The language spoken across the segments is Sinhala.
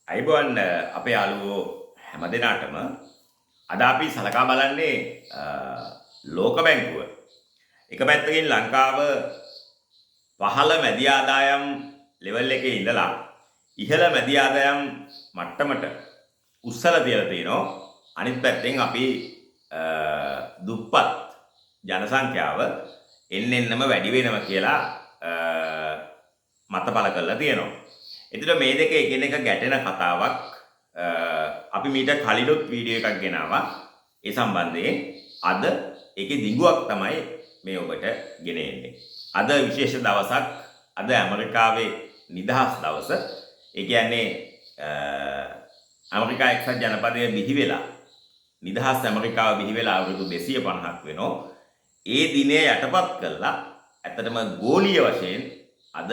අයිබෝන් අපේ යාළුවෝ හැමදෙනාටම අද අපි සලකා බලන්නේ ලෝක බැංකුව. එක පැත්තකින් ලංකාව පහළ මැදි ආදායම් ලෙවල් එකේ ඉඳලා ඉහළ මැදි ආදායම් මට්ටමට උස්සලා තියලා තියෙනවා. අනිත් පැත්තෙන් අපි දුප්පත් ජනසංඛ්‍යාව එන්නෙන්නම වැඩි වෙනවා කියලා මතපල කරලා තියෙනවා. එතකොට මේ දෙක එකිනෙක ගැටෙන කතාවක් අපි මීට කලිනුත් වීඩියෝ එකක් ගෙනාවා. ඒ සම්බන්ධයෙන් අද ඒකේ දිගුවක් තමයි මේ ඔබට ගෙන එන්නේ. අද විශේෂ දවසක්. අද ඇමරිකාවේ නිදහස් දවස. ඒ කියන්නේ ඇමරිකා එක්සත් ජනපදයේ බිහි වෙලා නිදහස් ඇමරිකාව බිහි වෙලා අවුරුදු 250ක් වෙනවා. ඒ දිනය යටපත් කළා ඇත්තටම ගෝලීය වශයෙන් අද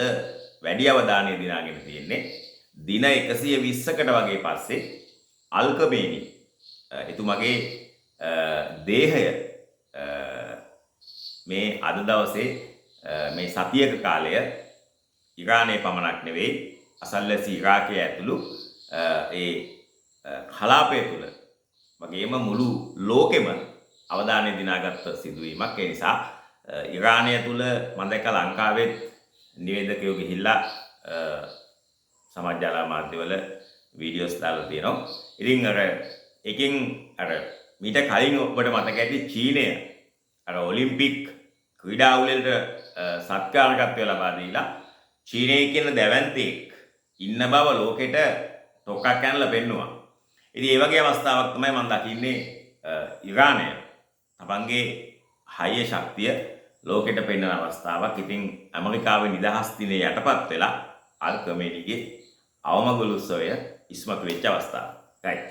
වැඩි අවධානය දිනාගෙන තියෙන්නේ දින 120කට වගේ පස්සේ අල්කමේනි එතුමගේ දේහය මේ අද දවසේ මේ සතියක කාලය ඉරානයේ පමණක් නෙවෙයි අසල්වැසි ඉරාකයේ ඇතුළු ඒ කලාපය තුළ වගේම මුළු ලෝකෙම අවධානය දිනාගත් සිදුවීමක්. ඒ නිසා ඉරානය තුළ මම දැක්ක ලංකාවෙත් නිවේදකයෝ ගිහිල්ලා සමාජ ජාල මාධ්‍යවල වීඩියෝස් දාලා තියෙනවා. ඉතින් එකකින් මීට කලින් ඔබට මතක ඇති චීනය ඔලිම්පික් ක්‍රීඩා උළෙලට සත්කාරකත්වය ලබා දීලා චීනයේ කියන දැවැන්තෙක් ඉන්න බව ලෝකෙට ටොක්ක්ක් කනලා පෙන්නුවා. ඉතින් ඒ වගේ අවස්ථාවක් තමයි මම දකින්නේ ඉරානය තමන්ගේ හයිය ශක්තිය ලෝකෙට පෙන්වන අවස්ථාවක්. ඉතින් ඇමරිකාවේ නිදහස් දිනේ යටපත් වෙලා අල් කමේනිගේ අවමගුළු උත්සවය ඉස්මතු වෙච්ච අවස්ථාව. right.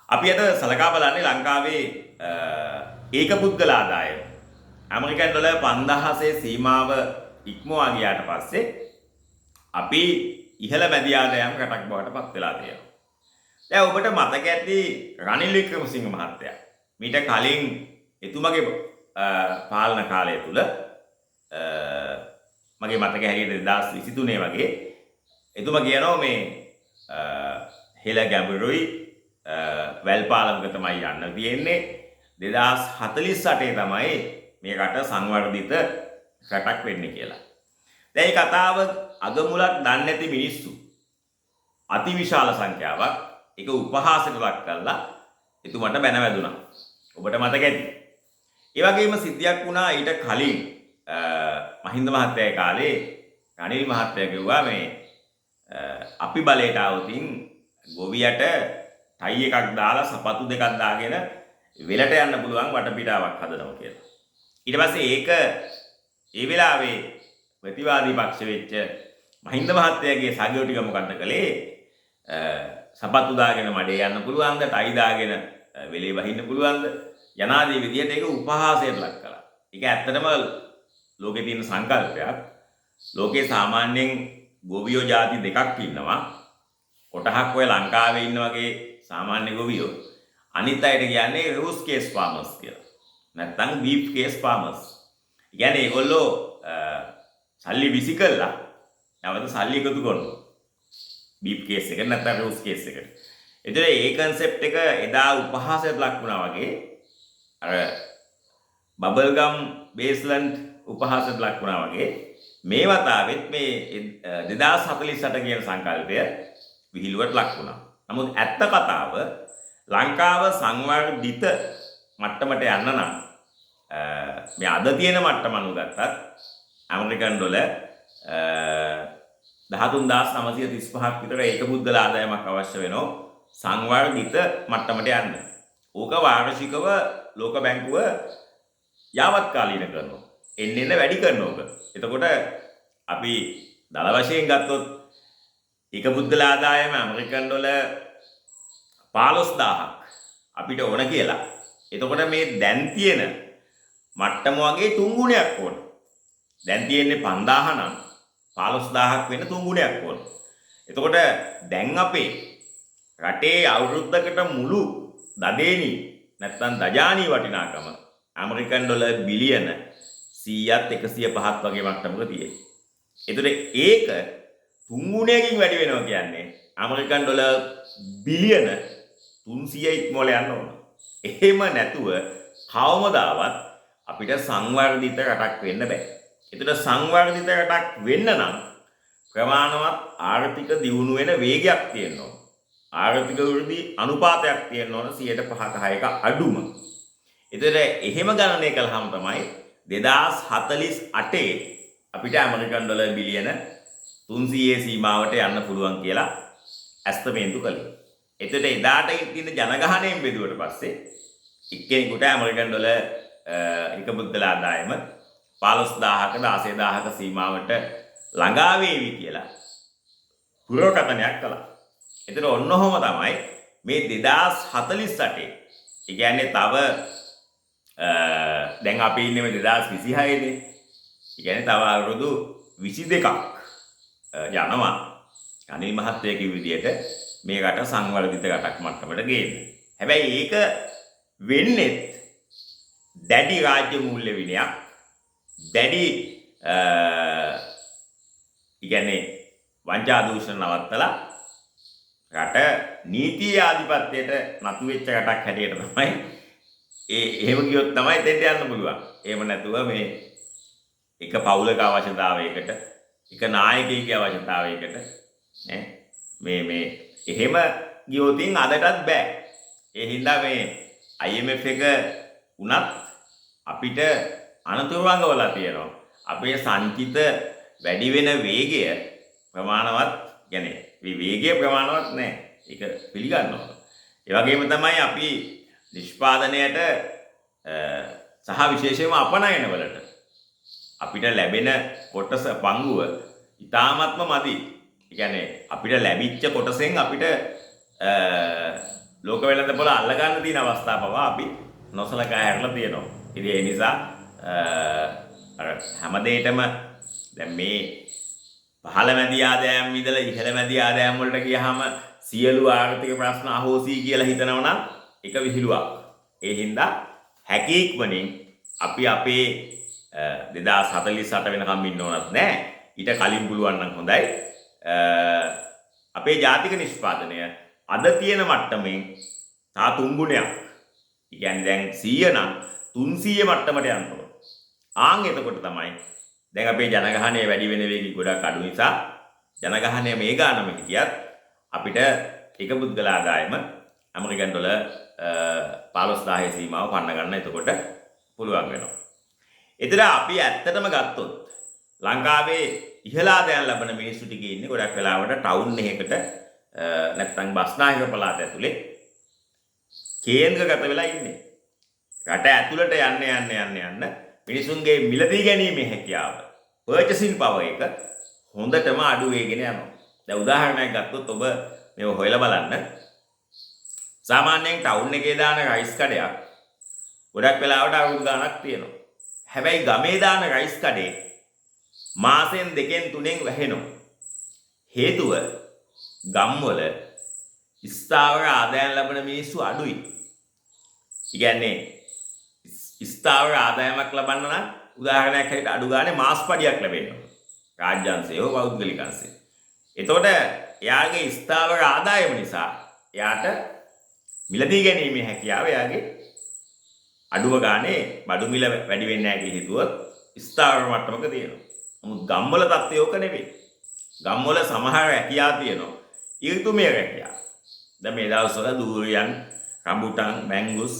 අපි අද සලකා බලන්නේ ලංකාවේ ඒක පුද්ගල ආදායම ඇමරිකන් ඩොලර් 5000 සීමාව ඉක්මවා ගියාට පස්සේ අපි ඉහළ මැදි ආදායම් රටක් බවට පත් වෙලා තියෙනවා. දැන් ඔබට මතක ඇති රනිල් වික්‍රමසිංහ මහත්තයා මීට කලින් එතුමගේ පාලන කාලය තුල මගේ මතක හැටියට 2023 වගේ එතුමා කියනවා මේ හෙළ ගැඹුරුයි වැල්පාලමක තමයි යන්න තියෙන්නේ 2048 තමයි මේ රට සංවර්ධිත රටක් වෙන්නේ කියලා. දැන් මේ කතාව අගමුලක් දන්නේ නැති මිනිස්සු අතිවිශාල සංඛ්‍යාවක් ඒක උපහාසයට ලක් කරලා එතුමට බැන වැදුනා. ඔබට මතක ඇති. ඒ වගේම සිද්ධියක් වුණා ඊට කලින් මහින්ද මහත්තයාගේ කාලේ රනිල් මහත්තයා කිව්වා මේ අපි බලයට આવතින් ගොවියට ටයි එකක් දාලා සපත්තු දෙකක් දාගෙන වෙලට යන්න පුළුවන් වටපිටාවක් හදනවා කියලා. ඊට පස්සේ ඒක ඒ වෙලාවේ ප්‍රතිවාදී පක්ෂ වෙච්ච මහින්ද මහත්තයාගේ සහයෝගිකව ටික මොකද්ද කළේ? සපත්තු දාගෙන මඩේ යන්න පුළුවන්ද? ටයි දාගෙන වෙලේ වහින්න පුළුවන්ද? යනාදී විදියට ඒක උපහාසයට ලක් කළා. ඒක ඇත්තටම ලෝකේ තියෙන සංකල්පයක්. ලෝකේ සාමාන්‍යයෙන් ගොවියෝ ಜಾති දෙකක් ඉන්නවා. කොටහක් ඔය ලංකාවේ ඉන්න වගේ සාමාන්‍ය ගොවියෝ. අනිත් අයට කියන්නේ රූස් කේස් ෆාමර්ස් කියලා. නැත්නම් බීෆ් කේස් ෆාමර්ස්. කියන්නේ ඒගොල්ලෝ සල්ලි විසි කළා නැවත සල්ලි එකතු කරනවා. බීෆ් කේස් එක නැත්නම් රූස් කේස් එකට. ඒතර ඒ concept එක එදා උපහාසයට ලක් වුණා වගේ අර බබල් ගම් බේස්ලන්ඩ් උපහාසයට ලක් වුණා වගේ මේ වතාවෙත් මේ 2048 කියන සංකල්පය විහිළුවට ලක් වුණා. නමුත් ඇත්ත කතාව ලංකාව සංවර්ධිත මට්ටමට යන්න නම් මේ අද තියෙන මට්ටම අනුගත්තත් ඇමරිකන් ඩොලර් 13935ක් විතර ඒක පුද්ගල ආදායමක් අවශ්‍ය වෙනවා සංවර්ධිත මට්ටමට යන්න. ඕක වාර්ෂිකව ලෝක බැංකුව යාවත්කාලීන කරනවා. එන්න වැඩි කරනවා. එතකොට අපි දල වශයෙන් ගත්තොත් ඒක පුද්ගල ආදායම ඇමරිකන් ඩොලර් 15000ක් අපිට ඕන කියලා. එතකොට මේ දැන් තියෙන මට්ටම වගේ තුන් ගුණයක් ඕන. දැන් තියෙන්නේ 5000 නම් 15000ක් වෙන තුන් ගුණයක් ඕන. එතකොට දැන් අපේ රටේ අවුරුද්දකට මුළු දඩේනි නැත්නම් දජානි වටිනාකම ඇමරිකන් ඩොලර් බිලියන 100ත් 105ක් වගේ මට්ටමක තියෙනවා. එතකොට ඒක තුන් ගුණයකින් වැඩි වෙනවා කියන්නේ ඇමරිකන් ඩොලර් බිලියන 300 ඉක්මවල යන්න ඕන. එහෙම නැතුව කවමදාවත් අපිට සංවර්ධිත රටක් වෙන්න බෑ. ඒතර සංවර්ධිත රටක් වෙන්න නම් ප්‍රමාණවත් ආර්ථික දියුණු වෙන වේගයක් තියෙන්න ඕන. ආර්ථික වෘද්ධි අනුපාතයක් තියෙන්න ඕන 5%ක 6ක අඩුම. ඒතර එහෙම ගණනය කළාම තමයි 2048 අපිට ඇමරිකන් ඩොලර් බිලියන 300 සීමාවට යන්න පුළුවන් කියලා ඇස්තමේන්තු කළේ. එතකොට එදාට තියෙන ජනගහණයෙන් බෙදුවට පස්සේ එක්කෙනෙකුට ඇමරිකන් ඩොලර් එක මුදල් ආදායම 15000ක 16000ක සීමාවට ළඟා වේවි කියලා පුරවකථනයක් කළා. එතකොට ඔන්නෝම තමයි මේ 2048 ඒ කියන්නේ තව දැන් අපි ඉන්නේ මේ 2026 නේ. ඒ කියන්නේ තව අවුරුදු 22ක් යනවා. අනිල් මහත්තයා කිව්ව විදිහට මේ රට සංවර්ධිත රටක් මට්ටමට ගේන්න. හැබැයි ඒක වෙන්නේ දැඩි රාජ්‍ය මූල්‍ය විනයක්, දැඩි කියන්නේ වංචා දූෂණ නවත්තලා රට නීතිය ආධිපත්‍යයට නතු වෙච්ච රටක් හැටියට තමයි එහෙම ගියොත් තමයි දෙන්න යන්න පුළුවන්. එහෙම නැතුව මේ එක පවුලක අවශ්‍යතාවයකට, එක නායකයෙකුගේ අවශ්‍යතාවයකට මේ එහෙම ගියොතින් අදටත් බෑ. ඒ හින්දා මේ IMF එක උනත් අපිට අනතුරුවංගවලා තියෙනවා. අපේ සංචිත වැඩි වෙන වේගය ප්‍රමාණවත් يعني වේගය ප්‍රමාණවත් නැහැ. ඒක පිළිගන්නවා. ඒ වගේම තමයි අපි නිෂ්පාදනයට සහ විශේෂයෙන්ම අපනයන වලට අපිට ලැබෙන කොටස පංගුව ඉතාමත්ම මදි. ඒ කියන්නේ අපිට ලැබිච්ච කොටසෙන් අපිට ලෝක වෙළඳ පොළ අල්ල ගන්න තියෙන අවස්ථා පවා අපි නොසලකා හැරලා තියෙනවා. ඉතින් ඒ නිසා අර හැම දෙයකම දැන් මේ පහළ මැදි ආදායම් ඉඳලා ඉහළ මැදි ආදායම් වලට ගියාම සියලු ආර්ථික ප්‍රශ්න අහෝසි කියලා හිතනවා නම් ඒක විහිළුවක්. ඒ හින්දා හැකීක්මනින් අපි අපේ 2048 වෙනකම් ඉන්න ඕනත් නෑ. ඊට කලින් පුළුවන් නම් හොඳයි. අපේ ජාතික නිෂ්පාදනය අද තියෙන මට්ටමින් තා 3 ගුණයක්. ඒ කියන්නේ දැන් 100 නම් 300 මට්ටමට යන්න ඕන. ආන් එතකොට තමයි දැන් අපේ ජනගහනය වැඩි වෙන වේගය ගොඩක් අඩු නිසා ජනගහනය මේ ගානම හිටියත් අපිට එක පුද්ගල ආදායම ඇමරිකන් ඩොලර් 15000 සීමාව පන්න ගන්න එතකොට පුළුවන් වෙනවා. එතන අපි ඇත්තටම ගත්තොත් ලංකාවේ ඉහළ ආදායම් ලබන මිනිස්සු ටික ඉන්නේ ගොඩක් වෙලාවට ටවුන් එකකට නැත්නම් බස්නාහිර පළාත ඇතුලේ කේන්ද්‍රගත වෙලා ඉන්නේ. රට ඇතුළට යන්න මිනිසුන්ගේ මිලදී ගැනීමේ හැකියාව පර්චේසින් පවර් එක හොඳටම අඩු වෙගෙන යනවා. දැන් උදාහරණයක් ගත්තොත් ඔබ මේව හොයලා බලන්න. සාමාන්‍යයෙන් ටවුන් එකේ දාන රයිස් කඩයක් ගොඩක් වෙලාවට අවුරුදු ගාණක් තියෙනවා. හැබැයි ගමේ දාන රයිස් කඩේ මාසෙන් 2න් 3න් වැහෙනවා. හේතුව ගම්වල ස්ථාවර ආදායම් ලබන මිනිස්සු අඩුයි. ඒ කියන්නේ ස්ථාවර ආදායමක් ලබන්න නම් උදාහරණයක් හැටියට අඩු ගානේ මාස්පඩියක් ලැබෙන්න ඕන. රාජ්‍යාංශය හෝ පෞද්ගලික අංශය. එතකොට එයාගේ ස්ථාවර ආදායම නිසා එයාට මිලදී ගැනීමේ හැකියාව එයාගේ අඩුව ගානේ බඩු මිල වැඩි වෙන්නේ නැහැ කියලා හිතුවොත් ස්ථාවර මට්ටමක තියෙනවා. නමුත් ගම්වල තත්ත්වය ඕක නෙවෙයි. ගම්වල සමහර හැකියාව තියෙනවා. ඍතුමය හැකියාව. දැන් මේ දවස්වල දූරියන්, රම්බුටන්, මැංගුස්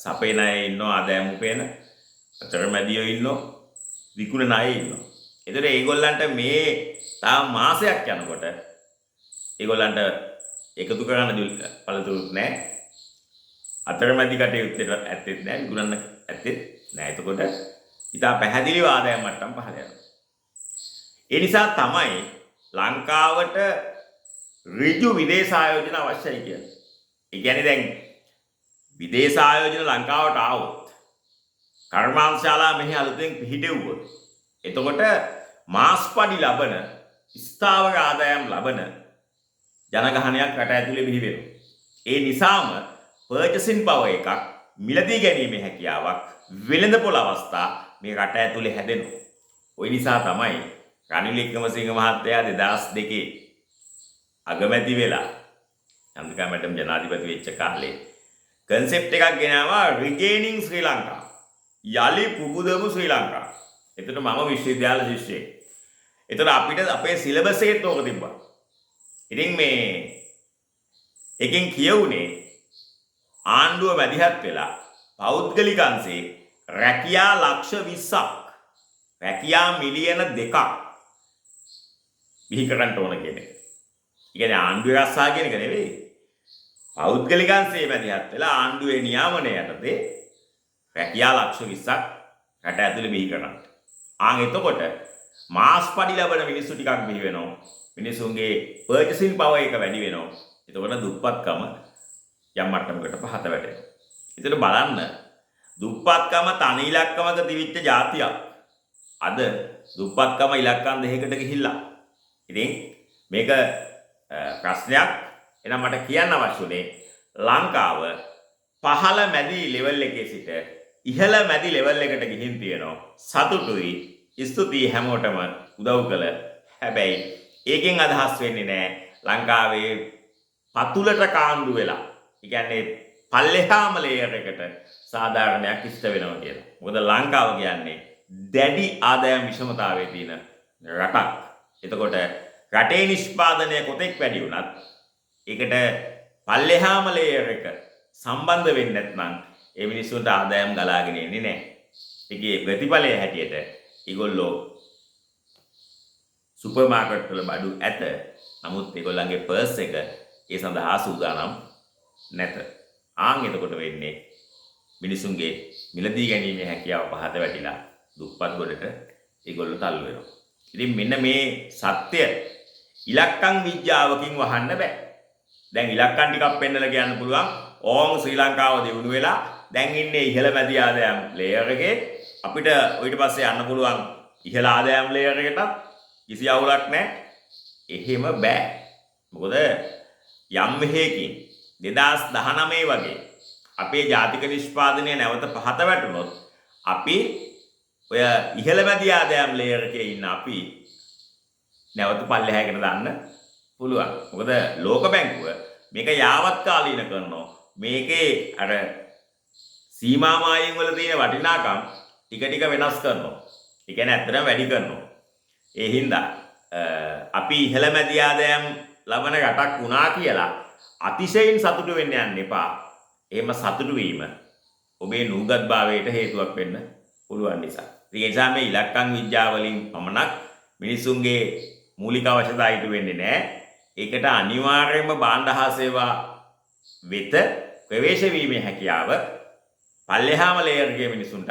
සපේන අය ඉන්නවා, ආදායම් උපයන අතරමැදියෝ ඉන්නවා, විකුණන අය ඉන්නවා. ඒතර ඒගොල්ලන්ට මේ තාම මාසයක් යනකොට ඒගොල්ලන්ට එකතු කරන්න පළතුරුත් නැහැ. අතරමැදි කටයුත්තට ඇත්තෙත් නැහැ, විකුණන්න ඇත්තෙත් නැහැ. එතකොට ඉතා පැහැදිලිව ආදායම් මට්ටම් පහළ යනවා. ඒ නිසා තමයි ලංකාවට ඍජු විදේශ ආයෝජන අවශ්‍යයි කියන්නේ. ඒ කියන්නේ දැන් විදේශ ආයෝජන ලංකාවට ආවොත් කර්මාන්තශාලා මෙහි අලුතෙන් පිහිටෙව්වොත් එතකොට මාස්පඩි ලබන ස්ථාවර ආදායම් ලබන ජනගහනයක් රට ඇතුලේ බිහි වෙනවා. ඒ නිසාම පර්චේසින් පවර් එකක්, මිලදී ගැනීමේ හැකියාවක්, වෙළඳපොළ අවස්ථා මේ රට ඇතුලේ හැදෙනවා. ওই නිසා තමයි රනිල් වික්‍රමසිංහ මහත්තයා 2002 අගමැති වෙලා චන්ද්‍රිකා මැඩම් ජනාධිපති වෙච්ච කාලේ concept එකක් ගෙනාවා regaining ශ්‍රී ලංකා. යලි පුබුදමු ශ්‍රී ලංකා. එතකොට මම විශ්වවිද්‍යාල ශිෂ්‍යයෙක්. එතකොට අපිට අපේ සිලබස් එකෙත් ඕක තිබ්බා. ඉතින් මේ එකෙන් කියවුනේ ආණ්ඩුව මැදිහත් වෙලා පෞද්ගලික අංශේ රැකියා ලක්ෂ 20ක් රැකියා මිලියන 2ක් බිහි කරන්න ඕන කියන එක. ඒ කියන්නේ ආණ්ඩුවේ රස්සා කියන එක නෙවෙයි. පෞද්ගලික අංශේ මැදිහත් වෙලා ආණ්ඩුවේ නියාමනය යටතේ රැකියා ලක්ෂ 20ක් රට ඇතුලේ බිහි කරන්න. එතකොට මාස් පඩි ලබන මිනිස්සු ටිකක් බිහි වෙනවා. මිනිසුන්ගේ පර්චේසින් පවර් එක වැඩි වෙනවා. එතකොට දුප්පත්කම යම් මට්ටමකට පහත වැටෙනවා. ඒතර බලන්න දුප්පත්කම තනි ඉලක්කමක තිබිච්ච જાතියක් අද දුප්පත්කම ඉලක්කම් දෙකකට ගිහිල්ලා. ඉතින් මේක ප්‍රශ්නයක්. එහෙනම් මට කියන්න අවශ්‍යුනේ ලංකාව පහළ මැදි ලෙවල් එකේ සිට ඉහළ මැදි ලෙවල් එකට ගිහින් තියෙනවා. සතුටුයි. ස්තුතියි හැමෝටම උදව් කළ. හැබැයි ඒකෙන් අදහස් වෙන්නේ නැහැ ලංකාවේ පතුලට කාන්දු වෙලා. ඒ කියන්නේ පල්ලෙහාම ලේයර් එකට සාධාරණයක් ඉෂ්ට වෙනවා කියලා. මොකද ලංකාව කියන්නේ දැඩි ආදායම් විෂමතාවයේ තියෙන රටක්. එතකොට රටේ නිෂ්පාදනය කොතෙක් වැඩි වුණත් ඒකට පල්ලෙහාම ලේයර් එක සම්බන්ධ වෙන්නේ නැත්නම් ඒ මිනිස්සුන්ට ආදායම් ගලාගෙන එන්නේ නැහැ. ඒකේ ප්‍රතිඵලය හැටියට ඒගොල්ලෝ සුපර් මාකට් වල බඩු ඇත. නමුත් ඒගොල්ලන්ගේ පර්ස් එක ඒ සඳහා සූදානම් නැත. එතකොට වෙන්නේ මිනිසුන්ගේ මිලදී ගැනීමේ හැකියාව පහත වැටිලා දුප්පත් ගොඩට ඒගොල්ලෝ තල්ලු වෙනවා. ඉතින් මෙන්න මේ සත්‍ය ඉලක්කම් විද්‍යාවකින් වහන්න බෑ. දැන් ඉලක්කම් ටිකක් පෙන්නලා කියන්න පුළුවන්. ඕම් ශ්‍රී ලංකාව දිනු වෙලා දැන් ඉන්නේ ඉහළ මැදි ආදායම් ලේයර් එකේ. අපිට ඊට පස්සේ යන්න පුළුවන් ඉහළ ආදායම් ලේයර් එකට. කිසි අවුලක් නැහැ. එහෙම බෑ. මොකද යම් මෙහෙකින් 2019 වගේ අපේ ජාතික නිෂ්පාදනය නැවත පහත වැටුනොත් අපි ඔය ඉහළ මැදි ආදායම් ලේයර් එකේ ඉන්න අපි නැවත පල්ලෙහාකට දාන්න පුළුවන්. මොකද ලෝක බැංකුව මේක යාවත් කාලීන කරනවා. මේකේ අර සීමා මායිම් වල තියෙන වටිනාකම් ටික ටික වෙනස් කරනවා. ඒ කියන්නේ ඇත්තටම වැඩි කරනවා. ඒ හින්දා අපි ඉහළ මැදි ආදායම් ලබන රටක් වුණා කියලා අතිශයින් සතුටු වෙන්න යන්න එපා. එහෙම සතුටු වීම ඔබේ නුගත්භාවයට හේතුවක් වෙන්න පුළුවන් නිසා. ඒ නිසා මේ ඉලක්කම් විද්‍යාව වලින් පමණක් මිනිසුන්ගේ මූලික අවශ්‍යතා ඉටු වෙන්නේ නැහැ. ඒකට අනිවාර්යයෙන්ම භාණ්ඩ හා සේවා වෙත ප්‍රවේශ වීමේ හැකියාව පල්ලෙහාම ලේයර් එකේ මිනිසුන්ට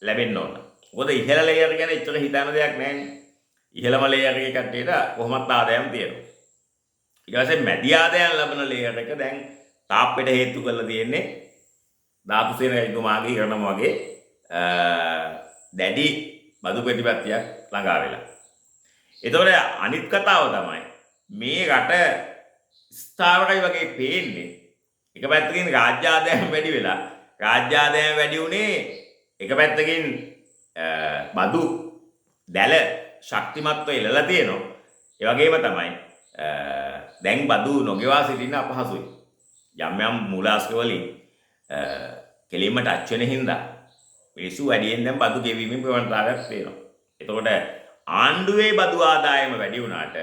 ලැබෙන්න ඕන. මොකද ඉහළ ලේයර් ගැන එච්චර හිතන දෙයක් නැහැ. ඉහළම ලේයර් එකේ කට්ටියට කොහොමත් ආදායම් තියෙනවා. ඊට පස්සේ මැදි ආදායම් ලබන ලේයර් එක දැන් තාප්පෙට හේතු කරලා තියෙන්නේ ධාතු සේන රජතුමාගේ කරනම වගේ දැඩි බදු ප්‍රතිපත්තියක් ළඟා වෙලා. එතකොට අනිත් කතාව තමයි මේ රට ස්ථාවරයි වගේ පේන්නේ. එක පැත්තකින් රාජ්‍ය ආදායම් වැඩි වෙලා රාජ්‍ය ආදායම් වැඩි උනේ එක පැත්තකින් බදු දැල ශක්තිමත්ව එළලා තියෙනවා. ඒ වගේම තමයි දැන් බදු නොගෙවා සිටින්න අපහසුයි. යම් යම් මූලාශ්‍ර වලින් කෙලින්ම ටච් වෙන හින්දා මිනිස්සු වැඩියෙන් දැන් බදු ගෙවීමේ ප්‍රවණතාවයක් තියෙනවා. එතකොට ආණ්ඩුවේ බදු ආදායම වැඩි වුණාට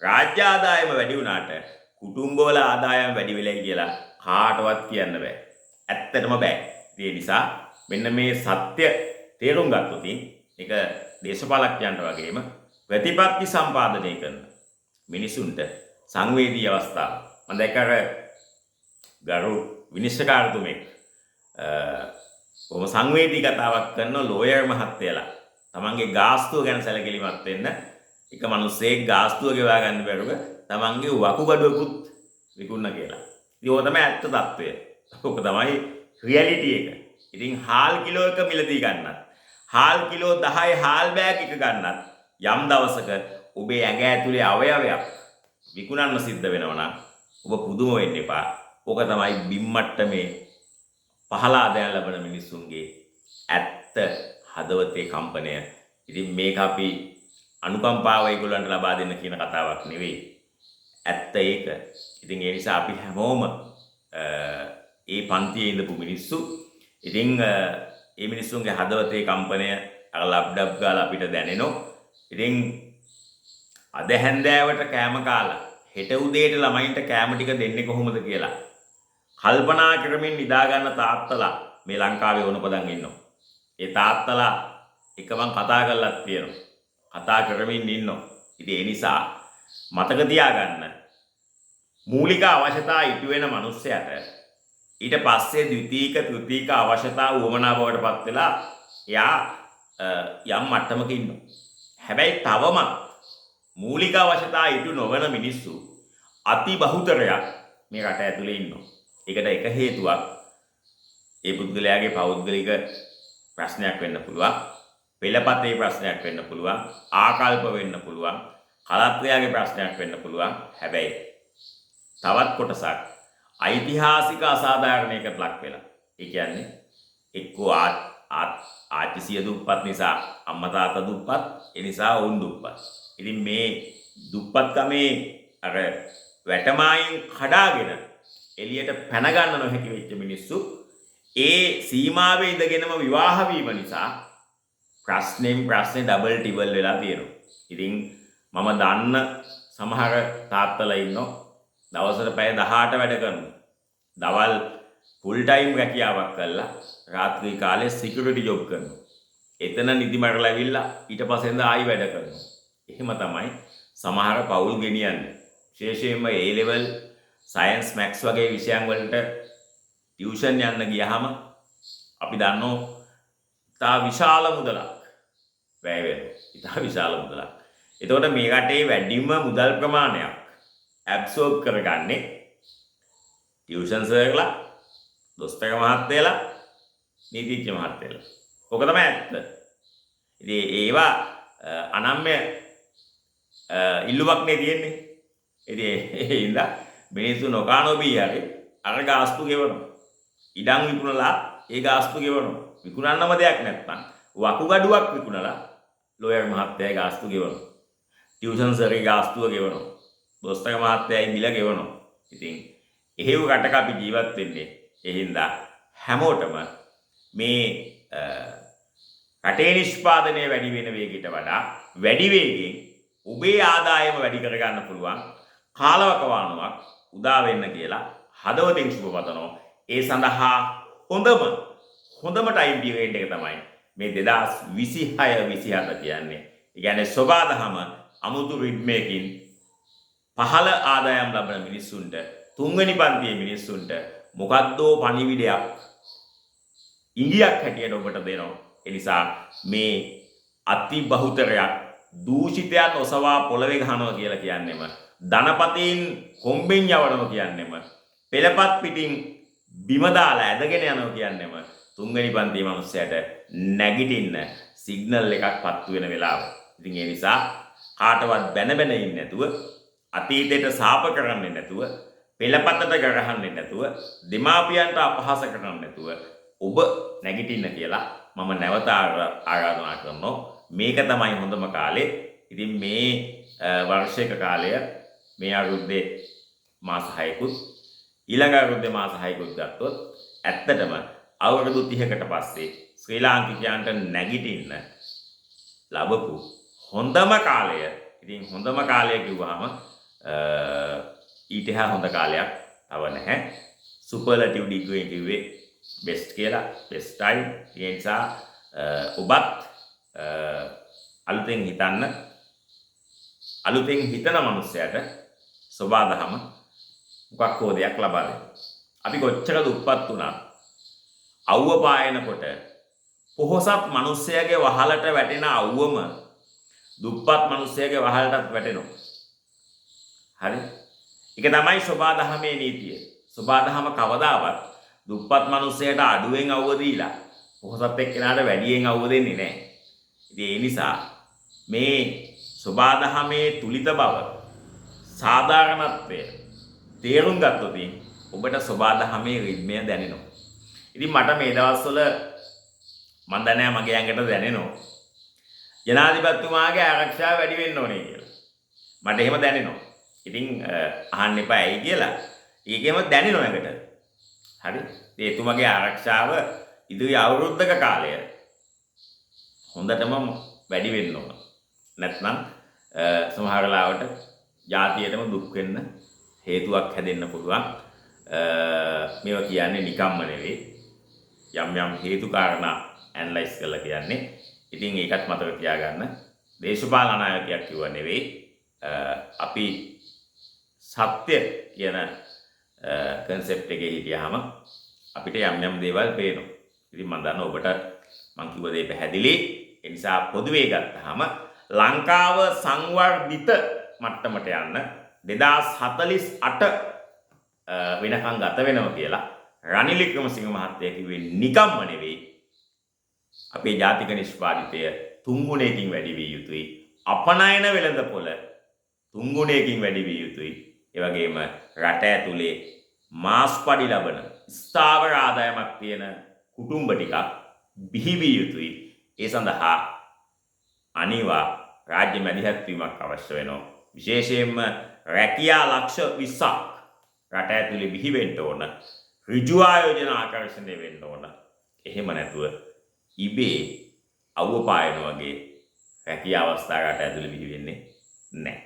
රාජ්‍ය ආදායම වැඩි වුණාට කුටුම්බවල ආදායම වැඩි වෙලයි කියලා කාටවත් කියන්න බෑ. ඇත්තටම බෑ. ඒ නිසා මෙන්න මේ සත්‍ය තේරුම් ගත්තොත් ඒක දේශපාලකයන්ට වගේම ප්‍රතිපත්ති සම්පාදනය කරන මිනිසුන්ට සංවේදී අවස්ථාව. මම දැක්කර ගරු විනිශ්චයකාරතුමෙක් කොහොම සංවේදී කතාවක් කරන ලෝයර් මහත්තයලා තමන්ගේ ගාස්තුව ගැන සැලකිලිමත් වෙන්න එක මිනිස්සෙක් ගාස්තුව ගෙවා ගන්න බැරුව තමන්ගේ වකුගඩුවකුත් විකුණන කියලා. ඉතින් ඕක තමයි ඇත්ත తත්වය. ඕක තමයි රියැලිටි එක. ඉතින් හාල් කිලෝ එක මිලදී ගන්නත් හාල් කිලෝ 10 හාල් බෑග් එක ගන්නත් යම් දවසක ඔබේ ඇඟ ඇතුලේ අවයවයක් විකුණන්න සිද්ධ වෙනවා නම් ඔබ පුදුම වෙන්න එපා. ඕක තමයි බිම්මට්ටමේ පහළ ආදායම් ලබන මිනිස්සුන්ගේ ඇත්ත හදවතේ කම්පනය. ඉතින් මේක අපි අනුකම්පාව ඒගොල්ලන්ට ලබා දෙන්න කියන කතාවක් නෙවෙයි. ඇත්ත ඒක. ඉතින් ඒ නිසා අපි හැමෝම ඒ පන්තියේ ඉඳපු මිනිස්සු. ඉතින් ඒ මිනිස්සුන්ගේ හදවතේ කම්පනය අර ලබ්ඩබ් ගාලා අපිට දැනෙනවා. ඉතින් අද හැන්දෑවට කෑම කාලා හෙට උදේට ළමයින්ට කෑම ටික දෙන්නේ කොහොමද කියලා කල්පනා කරමින් නිදා ගන්න තාත්තලා මේ ලංකාවේ වුණපදන් ඉන්නවා. ඒ තාත්තලා එක මං කතා කරලත් තියෙනවා. කතා කරමින් ඉන්නවා. ඉතින් ඒ නිසා මතක තියාගන්න මූලික අවශ්‍යතා ඉටු වෙන මිනිස්සයාට ඊට පස්සේ ද්විතීක තෘතීක අවශ්‍යතා වුවමනා බවට පත් වෙලා එයා යම් මට්ටමක ඉන්නවා. හැබැයි තවමත් මූලික අවශ්‍යතා ඉටු නොවන මිනිස්සු අති බහුතරයක් මේ රට ඇතුලේ ඉන්නවා. ඒකට එක හේතුවක් ඒ පුද්ගලයාගේ පෞද්ගලික ප්‍රශ්නයක් වෙන්න පුළුවන්. පෙළපතේ ප්‍රශ්නයක් වෙන්න පුළුවන්. ආකල්ප වෙන්න පුළුවන්. කලත්‍රයාගේ ප්‍රශ්නයක් වෙන්න පුළුවන්. හැබැයි තවත් කොටසක් ඓතිහාසික අසාධාරණයකට ලක් වෙලා. ඒ කියන්නේ එක්කෝ ආච්චිසිය දුප්පත් නිසා අම්මා තාත්තා දුප්පත්, ඒ නිසා වුන් දුප්පත්. ඉතින් මේ දුප්පත්කමේ අර වැටමායින් කඩාගෙන එළියට පැන ගන්න නොහැකි වෙච්ච මිනිස්සු ඒ සීමාවේ ඉඳගෙනම විවාහ වීම නිසා ප්‍රශ්නේ ඩබල් ටිබල් වෙලා තියෙනවා. ඉතින් මම දන්න සමහර තාත්තලා ඉන්නවා දවසට පැය 18 වැඩ කරනවා. දවල් ෆුල් ටයිම් රැකියාවක් කරලා රාත්‍රී කාලේ සිකියුරිටි ජොබ් කරනවා. එතන නිදි මරලා ඇවිල්ලා ඊට පස්සෙන්ද ආයි වැඩ කරනවා. එහෙම තමයි සමහර පවුල් ගෙනියන්නේ. විශේෂයෙන්ම A level සයන්ස් මැක්ස් වගේ විෂයන් වලට ටියුෂන් යන්න ගියාම අපි දන්නෝ ඉතා විශාල මුදලක් වැය වෙනවා. ඉතා විශාල මුදලක්. එතකොට මේ රටේ වැඩිම මුදල් ප්‍රමාණයක් ඇබ්සෝබ් කරගන්නේ ටියුෂන් සර්ලා, දොස්තර මහත්තයලා, නීතිඥ මහත්තයලා. ඔක තමයි ඇත්ත. ඉතින් ඒවා අනම්‍ය ඉල්ලුමක් නේ තියෙන්නේ. ඉතින් ඒ හින්දා මිනිස්සු නොකානෝබී හරි අර ගාස්තු ගෙවනවා. ඉඩම් විකුණලා ඒ ගාස්තු ගෙවනවා. විකුණන්නම දෙයක් නැත්නම් වකුගඩුවක් විකුණලා ලෝයර් මහත්තයා ගාස්තු ගෙවනවා. ටියුෂන් සර්ගේ ගාස්තුව ගෙවනවා. දොස්තර මහත්තයා බිල ගෙවනවා. ඉතින් එහෙව් රටක අපි ජීවත් වෙන්නේ. ඒ හින්දා හැමෝටම මේ රටේ නිෂ්පාදනය වැඩි වෙන වේගයට වඩා වැඩි වේගෙන් ඔබේ ආදායම වැඩි කරගන්න පුළුවන් කාලවකවානුවක් උදා වෙන්න කියලා හදවතින් සුබ පතනවා. ඒ සඳහා හොඳම ටයිම් පීරියඩ් එක තමයි මේ 2026-27 කියන්නේ. ඒ කියන්නේ සබාදහම අමුතු රිද්මයකින් පහළ ආදායම් ලබන මිනිස්සුන්ට, තුන්වෙනි පන්තියේ මිනිස්සුන්ට මොකද්දෝ පණිවිඩයක් ඉංගියක් හැටියට ඔබට දෙනවා. ඒ නිසා මේ අති බහුතරයක් දූෂිතයන් ඔසවා පොළවේ ගහනවා කියලා කියන්නේම, ධනපතීන් කොම්බෙන් යවනවා කියන්නේම, පෙළපත් පිටින් බිම දාලා ඇදගෙන යනවා කියන්නේම තුන්වෙනි පන්තියේ මිනිස්සයාට නැගිටින්න සිග්නල් එකක් පත්තු වෙන වෙලාව. ඉතින් ඒ නිසා කාටවත් බැන ඉන්නේ නැතුව, අතීතයට සාප කරන්නේ නැතුව, පෙළපතට ගරහන්නේ නැතුව, දෙමාපියන්ට අපහාස කරන්නේ නැතුව ඔබ නැගිටින්න කියලා මම නැවත ආරාධනා කරනවා. මේක තමයි හොඳම කාලේ. ඉතින් මේ වර්ෂයක කාලය මේ අවුරුද්දේ මාස 6කුත් ඊළඟ අවුරුද්දේ මාස 6කුත් ගත්තොත් ඇත්තටම අවුරුදු 30කට පස්සේ ශ්‍රී ලාංකිකයන්ට නැගිටින්න ලැබපු හොඳම කාලය. ඉතින් හොඳම කාලය කිව්වහම ඊට එහා හොඳ කාලයක් තව නැහැ. සුපර්ලටිව් ඩිග්‍රී කිව්වේ බෙස්ට් කියලා, බෙස්ට් ටයිම්. ඒ නිසා ඔබත් අලුතෙන් හිතන මනුස්සයට සබාදහම මොකක් හෝ දෙයක් ලබා දෙන්න. අපි කොච්චර දුප්පත් වුණත් අවුව පායනකොට පොහොසත් මනුස්සයගේ වහලට වැටෙන අවුවම දුප්පත් මනුස්සයගේ වහලටත් වැටෙනවා. හරි? ඒක තමයි සබාදහමේ නීතිය. සබාදහම කවදාවත් දුප්පත් මනුස්සයට අඩුවෙන් අවුව දීලා පොහොසත් එක්කෙනාට වැඩියෙන් අවුව දෙන්නේ නැහැ. ඉතින් ඒ නිසා මේ සබාදහමේ තුලිත බව, සාධාරණත්වය තේරුම් ගත්තොත් ඔබට සබාදහමේ රිද්මය දැනෙනවා. ඉතින් මට මේ දවස්වල මන් දන්නේ මගේ ඇඟට දැනෙනවා ජනාධිපතිතුමාගේ ආරක්ෂාව වැඩි වෙන්න ඕනේ කියලා. මට එහෙම දැනෙනවා. ඉතින් අහන්න එපා ඇයි කියලා. ඒකෙම දැනෙනවා එකට. හරි. ඒ එතුමගේ ආරක්ෂාව ඉදිරි අවුරුද්දක කාලය හොඳටම වැඩි වෙන්න ඕන. නැත්නම් සමහර වෙලාවට ජාතියටම දුක් වෙන්න හේතුවක් හැදෙන්න පුළුවන්. මේවා කියන්නේ නිකම්ම නෙවෙයි. යම් යම් හේතු කාරණා ඇනලයිස් කරලා කියන්නේ. ඉතින් ඒකත් මතක තියාගන්න. දේශපාලන නායකයෙක් කිව්ව නෙවෙයි. අපි සත්‍ය කියන කන්සෙප්ට් එකේ හිටියාම අපිට යම් යම් දේවල් පේනවා. ඉතින් මම දන්නවා ඔබට මම කිව්ව දේ පැහැදිලි. ඒ නිසා පොදුවේ ගත්තාම ලංකාව සංවර්ධිත මට්ටමට යන්න 2048 වෙනකන් ගත වෙනවා කියලා රනිල් වික්‍රමසිංහ මහත්තයා කිව්වේ නිකම්ම නෙවෙයි. අපේ ජාතික නිෂ්පාදිතය 3 ගුණයකින් වැඩි විය යුතුයි. අපනයන වෙළඳපොළ 3 ගුණයකින් වැඩි විය යුතුයි. ඒ වගේම රට ඇතුලේ මාස්පඩි ලබන ස්ථාවර ආදායමක් තියෙන කුටුම්බ ටිකක් බිහි විය යුතුයි. ඒ සඳහා අනිවා රාජ්‍ය මැදිහත් වීමක් අවශ්‍ය වෙනවා. විශේෂයෙන්ම රැකියා ලක්ෂ 20ක් රට ඇතුලේ බිහි වෙන්න ඕන. ඍජු ආයෝජන ආකර්ෂණය වෙන්න ඕන. එහෙම නැතුව ඉබේ අවුව පායන වගේ රැකියා අවස්ථා රට ඇතුලේ බිහි වෙන්නේ නැහැ.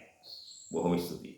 බොහොම ස්තුතියි.